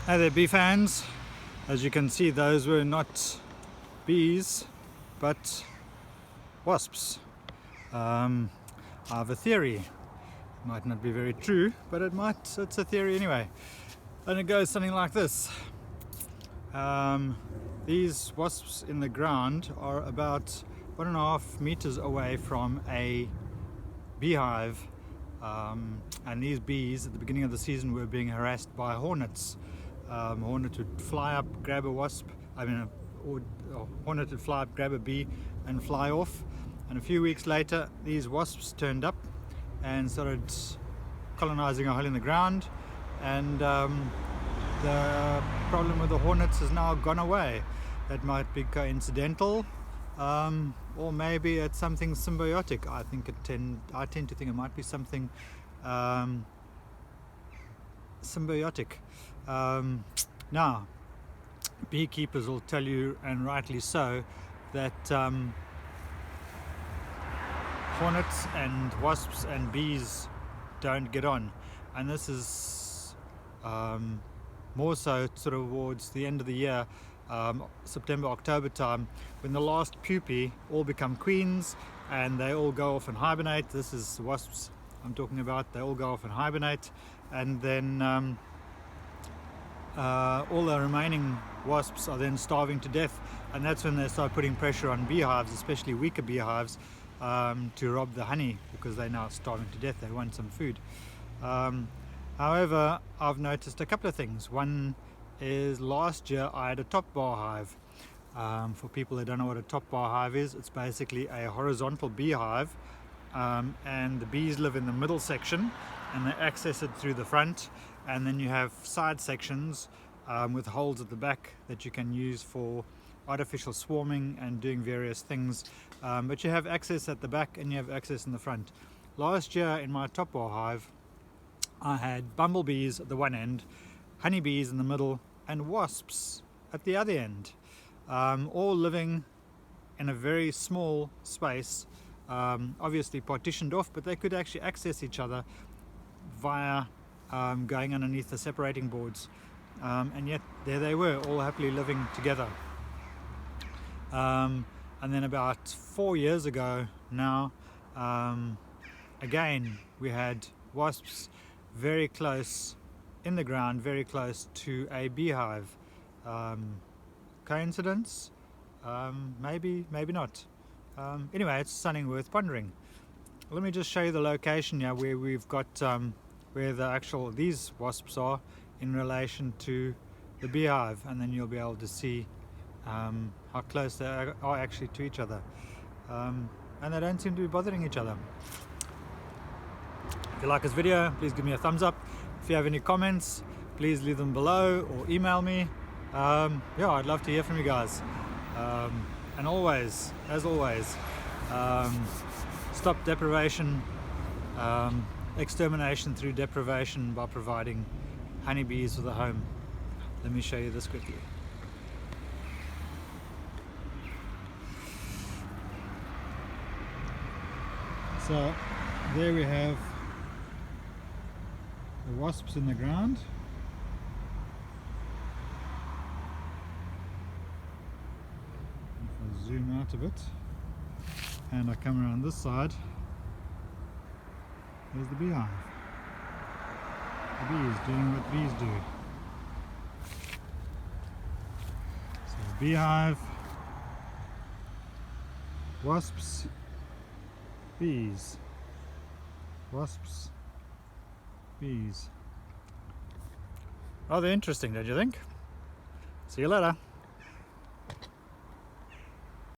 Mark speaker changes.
Speaker 1: Hey there, bee fans. As you can see, those were not bees but wasps. I have a theory. It might not be very true, but it's a theory anyway. And it goes something like this. These wasps in the ground are about 1.5 meters away from a beehive, and these bees at the beginning of the season were being harassed by hornets. Hornet would fly up, grab a wasp, a hornet would fly up, grab a bee and fly off. And a few weeks later, these wasps turned up and started colonizing a hole in the ground, and the problem with the hornets has now gone away. That might be coincidental, or maybe it's something symbiotic. I tend to think it might be something symbiotic. Now, beekeepers will tell you, and rightly so, that hornets and wasps and bees don't get on, and this is more so sort of towards the end of the year, September, October time, when the last pupae all become queens and they all go off and hibernate. This is wasps I'm talking about. They all go off and hibernate, and then all the remaining wasps are then starving to death, and that's when they start putting pressure on beehives, especially weaker beehives, to rob the honey, because they're now starving to death. They want some food. However, I've noticed a couple of things. One is, last year I had a top bar hive. For people that don't know what a top bar hive is, it's basically a horizontal beehive, and the bees live in the middle section and they access it through the front, and then you have side sections with holes at the back that you can use for artificial swarming and doing various things, but you have access at the back and you have access in the front. Last year in my top bar hive, I had bumblebees at the one end, honeybees in the middle, and wasps at the other end, all living in a very small space, obviously partitioned off, but they could actually access each other via going underneath the separating boards, and yet there they were, all happily living together. And then about 4 years ago now, again we had wasps very close in the ground, very close to a beehive. Coincidence? Maybe not. Anyway, it's something worth pondering. Let me just show you the location here where we've got where these wasps are in relation to the beehive, and then you'll be able to see how close they are actually to each other, and they don't seem to be bothering each other. If you like this video, please give me a thumbs up. If you have any comments, please leave them below or email me. Yeah, I'd love to hear from you guys. And always, as always, stop deprivation, extermination through deprivation, by providing honeybees with a home. Let me show you this quickly. So there we have the wasps in the ground. If I zoom out a bit and I come around this side, there's the beehive. The bees doing what bees do. So beehive, wasps, bees, wasps, bees. Rather interesting, don't you think? See you later.